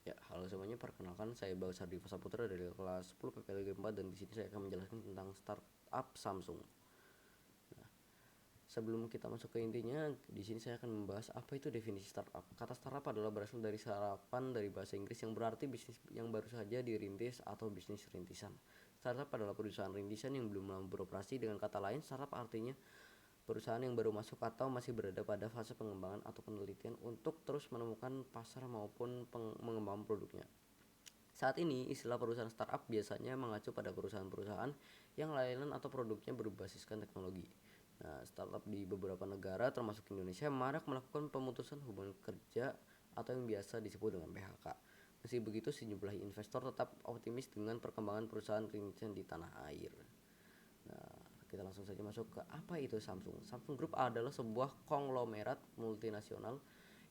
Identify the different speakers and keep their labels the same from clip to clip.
Speaker 1: Ya, halo semuanya, perkenalkan saya Bang Sardi Putra dari kelas 10 PPLG 4 dan di sini saya akan menjelaskan tentang startup Samsung. Sebelum kita masuk ke intinya, di sini saya akan membahas apa itu definisi startup. Kata startup adalah berasal dari serapan dari bahasa Inggris yang berarti bisnis yang baru saja dirintis atau bisnis rintisan. Startup adalah perusahaan rintisan yang belum lama beroperasi. Dengan kata lain, startup artinya perusahaan yang baru masuk atau masih berada pada fase pengembangan atau penelitian untuk terus menemukan pasar maupun mengembangkan produknya. Saat ini, istilah perusahaan startup biasanya mengacu pada perusahaan-perusahaan yang layanan atau produknya berbasiskan teknologi. Nah, startup di beberapa negara termasuk Indonesia marak melakukan pemutusan hubungan kerja atau yang biasa disebut dengan PHK. Meski begitu, sejumlah investor tetap optimis dengan perkembangan perusahaan rintisan di tanah air. Nah, kita langsung saja masuk ke apa itu Samsung. Samsung Group adalah sebuah konglomerat multinasional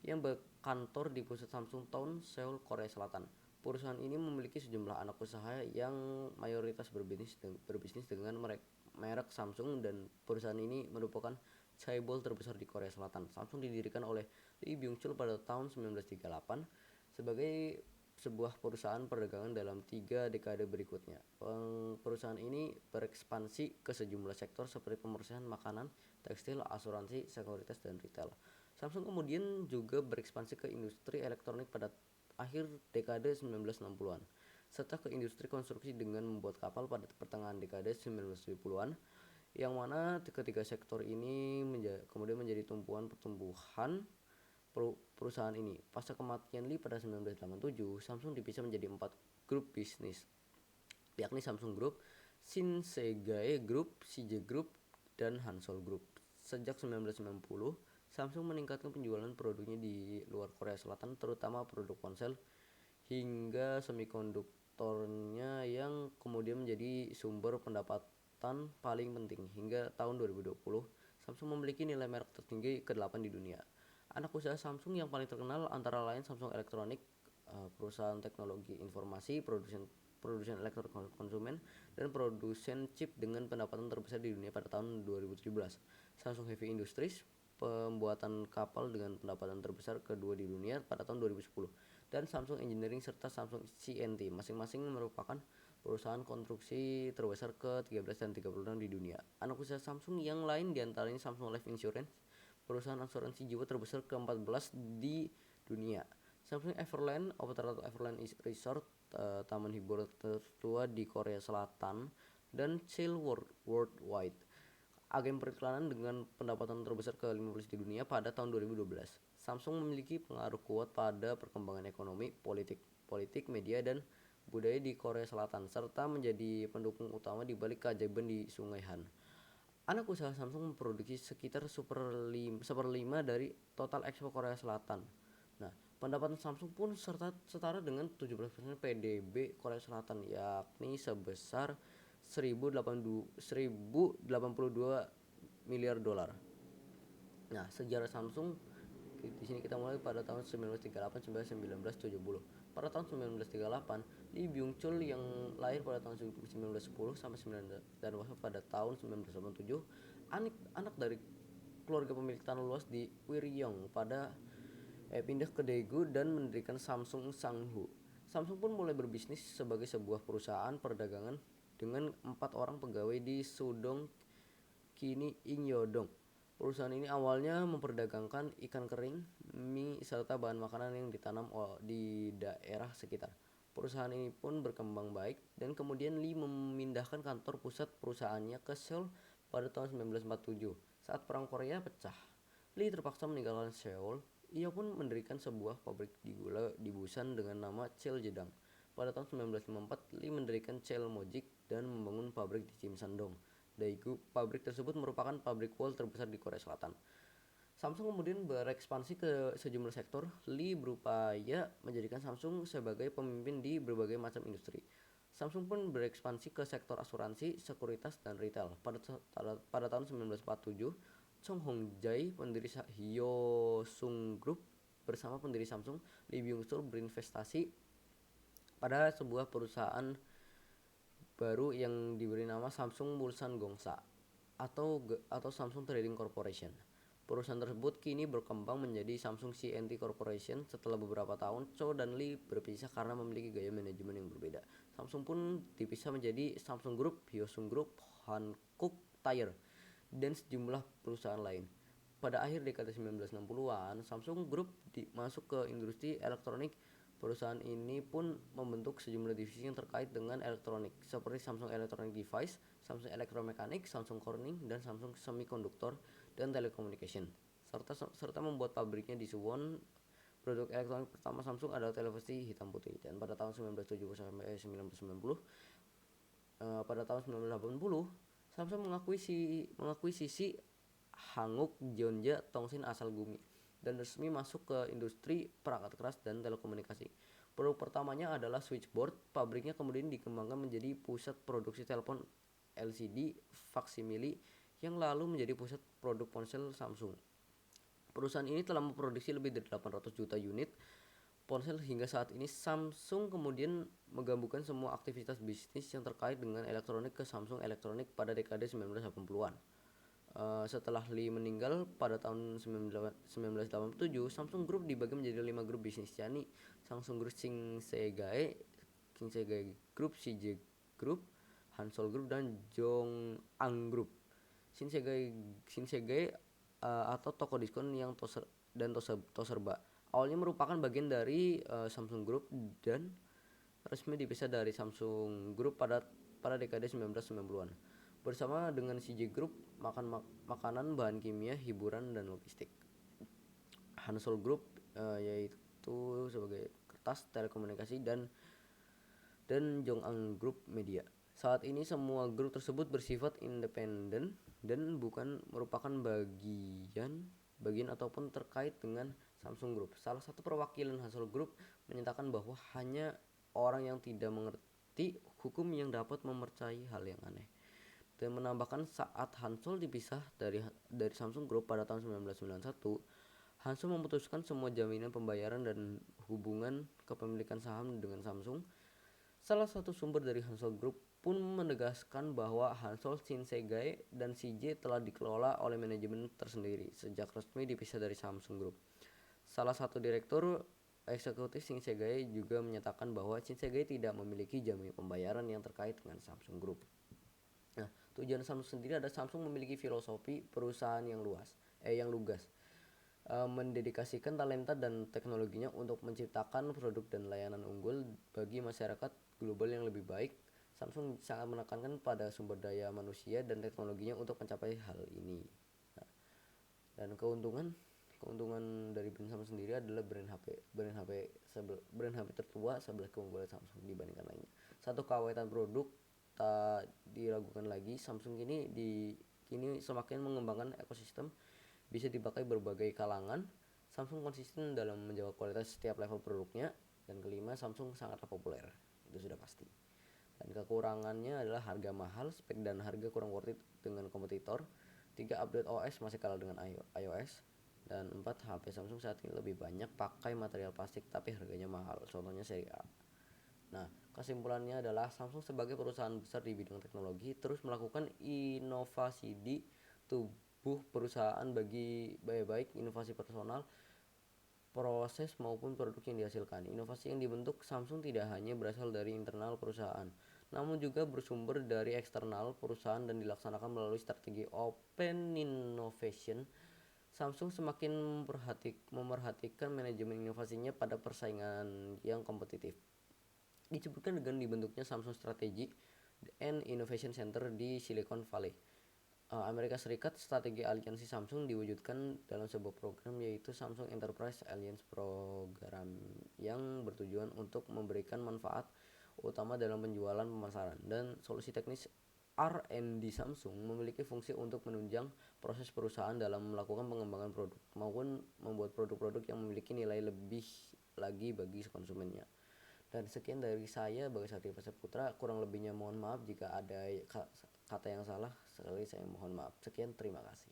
Speaker 1: yang berkantor di pusat Samsung Town, Seoul, Korea Selatan. Perusahaan ini memiliki sejumlah anak usaha yang mayoritas berbisnis dengan merek Samsung, dan perusahaan ini merupakan chaebol terbesar di Korea Selatan. Samsung didirikan oleh Lee Byung-chul pada tahun 1938 sebagai sebuah perusahaan perdagangan dalam 3 dekade berikutnya. Perusahaan ini berekspansi ke sejumlah sektor seperti pemrosesan makanan, tekstil, asuransi, sekuritas, dan retail. Samsung kemudian juga berekspansi ke industri elektronik pada akhir dekade 1960-an, serta ke industri konstruksi dengan membuat kapal pada pertengahan dekade 1970-an, yang mana ketiga sektor ini kemudian menjadi tumpuan pertumbuhan perusahaan ini. Pasca kematian Lee pada 1987, Samsung dipisah menjadi 4 grup bisnis, yakni Samsung Group, Shinsegae Group, CJ Group, dan Hansol Group. Sejak 1990, Samsung meningkatkan penjualan produknya di luar Korea Selatan, terutama produk ponsel hingga semikonduktornya yang kemudian menjadi sumber pendapatan paling penting. Hingga tahun 2020, Samsung memiliki nilai merek tertinggi ke-8 di dunia. Anak usaha Samsung yang paling terkenal antara lain Samsung Electronics, perusahaan teknologi informasi, produsen elektronik konsumen, dan produsen chip dengan pendapatan terbesar di dunia pada tahun 2017. Samsung Heavy Industries, pembuatan kapal dengan pendapatan terbesar kedua di dunia pada tahun 2010, dan Samsung Engineering serta Samsung CNT, masing-masing merupakan perusahaan konstruksi terbesar ke-13 dan 36 di dunia. Anak usaha Samsung yang lain diantaranya Samsung Life Insurance, perusahaan asuransi jiwa terbesar ke-14 di dunia. Samsung Everland, operator Everland Resort, taman hiburan tertua di Korea Selatan, dan Sail Worldwide, agen periklanan dengan pendapatan terbesar ke-15 di dunia pada tahun 2012. Samsung memiliki pengaruh kuat pada perkembangan ekonomi, politik, media, dan budaya di Korea Selatan, serta menjadi pendukung utama di balik keajaiban di Sungai Han. Anak usaha Samsung memproduksi sekitar seperlima dari total ekspor Korea Selatan. Nah, pendapatan Samsung pun setara dengan 17% PDB Korea Selatan, yakni sebesar 1082 miliar dolar. Nah, sejarah Samsung di sini kita mulai pada tahun 1938 sampai 1970. Pada tahun 1938, Lee Byung-chul yang lahir pada tahun 1910 sampai 9 dan wafat pada tahun 1987, anak dari keluarga pemilik tanah luas di Wiryong, pindah ke Daegu dan mendirikan Samsung Sanghu. Samsung pun mulai berbisnis sebagai sebuah perusahaan perdagangan dengan 4 orang pegawai di Sudong, kini Ingyodong. Perusahaan ini awalnya memperdagangkan ikan kering, mie, serta bahan makanan yang ditanam di daerah sekitar. Perusahaan ini pun berkembang baik, dan kemudian Lee memindahkan kantor pusat perusahaannya ke Seoul pada tahun 1947 saat Perang Korea pecah. Lee terpaksa meninggalkan Seoul. Ia pun mendirikan sebuah pabrik di gula di Busan dengan nama Cheiljedang. Pada tahun 1954, Lee mendirikan Cheil Mojik dan membangun pabrik di Chimsandong, Daegu. Pabrik tersebut merupakan pabrik wol terbesar di Korea Selatan. Samsung kemudian berekspansi ke sejumlah sektor. Lee berupaya menjadikan Samsung sebagai pemimpin di berbagai macam industri. Samsung pun berekspansi ke sektor asuransi, sekuritas, dan retail. Pada tahun 1947, Chong Hong-jae, pendiri Hyosung Group, bersama pendiri Samsung, Lee Byung-chul, berinvestasi pada sebuah perusahaan baru yang diberi nama Samsung Mulsan Gongsa atau Samsung Trading Corporation. Perusahaan tersebut kini berkembang menjadi Samsung C&T Corporation. Setelah beberapa tahun, Chow dan Lee berpisah karena memiliki gaya manajemen yang berbeda. Samsung pun dipisah menjadi Samsung Group, Hyosung Group, Hankook Tire, dan sejumlah perusahaan lain. Pada akhir dekade 1960-an, Samsung Group masuk ke industri elektronik. Perusahaan ini pun membentuk sejumlah divisi yang terkait dengan elektronik, seperti Samsung Electronic Device, Samsung Electromechanics, Samsung Corning, dan Samsung Semiconductor dan Telecommunication, serta membuat pabriknya di Suwon. Produk elektronik pertama Samsung adalah televisi hitam putih, dan pada tahun 1970 sampai 1990, pada tahun 1980, Samsung mengakuisisi Hanguk Jeonja Tongsin asal Gumi dan resmi masuk ke industri perangkat keras dan telekomunikasi. Produk pertamanya adalah switchboard. Pabriknya kemudian dikembangkan menjadi pusat produksi telepon LCD faksimili yang lalu menjadi pusat produk ponsel Samsung. Perusahaan ini telah memproduksi lebih dari 800 juta unit ponsel hingga saat ini. Samsung kemudian menggabungkan semua aktivitas bisnis yang terkait dengan elektronik ke Samsung Elektronik pada dekade 1980-an. Setelah Lee meninggal pada tahun 1987, Samsung Group dibagi menjadi 5 grup bisnis, yakni Samsung Group Shinsegae Group, CJ Group, Hansol Group, dan Jong'ang Group. Shinsegae atau toko diskon yang Toserba awalnya merupakan bagian dari Samsung Group dan resmi dipisah dari Samsung Group pada dekade 1990-an. Bersama dengan CJ Group, makanan, bahan kimia, hiburan, dan logistik. Hansol Group yaitu sebagai kertas, telekomunikasi, dan Jong'ang Group media. Saat ini semua grup tersebut bersifat independen dan bukan merupakan bagian ataupun terkait dengan Samsung Group. Salah satu perwakilan Hansol Group menyatakan bahwa hanya orang yang tidak mengerti hukum yang dapat mempercayai hal yang aneh, dan menambahkan saat Hansol dipisah dari Samsung Group pada tahun 1991, Hansol memutuskan semua jaminan pembayaran dan hubungan kepemilikan saham dengan Samsung. Salah satu sumber dari Hansol Group pun menegaskan bahwa Hansol, Shinsegae, dan CJ telah dikelola oleh manajemen tersendiri sejak resmi dipisah dari Samsung Group. Salah satu direktur eksekutif Shinsegae juga menyatakan bahwa Shinsegae tidak memiliki jaminan pembayaran yang terkait dengan Samsung Group. Nah, tujuan Samsung sendiri adalah Samsung memiliki filosofi perusahaan yang lugas, mendedikasikan talenta dan teknologinya untuk menciptakan produk dan layanan unggul bagi masyarakat global yang lebih baik. Samsung sangat menekankan pada sumber daya manusia dan teknologinya untuk mencapai hal ini. Nah, dan keuntungan dari brand Samsung sendiri adalah brand HP tertua 11 keunggulan Samsung dibandingkan lainnya. Satu, keawetan produk tak diragukan lagi. Samsung kini semakin mengembangkan ekosistem, bisa dipakai berbagai kalangan. Samsung konsisten dalam menjaga kualitas setiap level produknya. Dan kelima, Samsung sangatlah populer, itu sudah pasti. Dan kekurangannya adalah harga mahal, spek dan harga kurang worth it dengan kompetitor. 3, update OS masih kalah dengan iOS. Dan 4, HP Samsung saat ini lebih banyak pakai material plastik tapi harganya mahal, contohnya seri A. Nah, kesimpulannya adalah Samsung sebagai perusahaan besar di bidang teknologi terus melakukan inovasi di tubuh perusahaan baik inovasi personal, proses maupun produk yang dihasilkan. Inovasi yang dibentuk Samsung tidak hanya berasal dari internal perusahaan, namun juga bersumber dari eksternal perusahaan dan dilaksanakan melalui strategi open innovation. Samsung semakin memerhatikan manajemen inovasinya pada persaingan yang kompetitif. Disebutkan dengan dibentuknya Samsung Strategy and Innovation Center di Silicon Valley, Amerika Serikat. Strategi aliansi Samsung diwujudkan dalam sebuah program, yaitu Samsung Enterprise Alliance Program, yang bertujuan untuk memberikan manfaat utama dalam penjualan, pemasaran, dan solusi teknis. R&D Samsung memiliki fungsi untuk menunjang proses perusahaan dalam melakukan pengembangan produk maupun membuat produk-produk yang memiliki nilai lebih lagi bagi konsumennya. Dan sekian dari saya, Bagas Satriya Putra. Kurang lebihnya mohon maaf jika ada kata yang salah. Sekali saya mohon maaf. Sekian, terima kasih.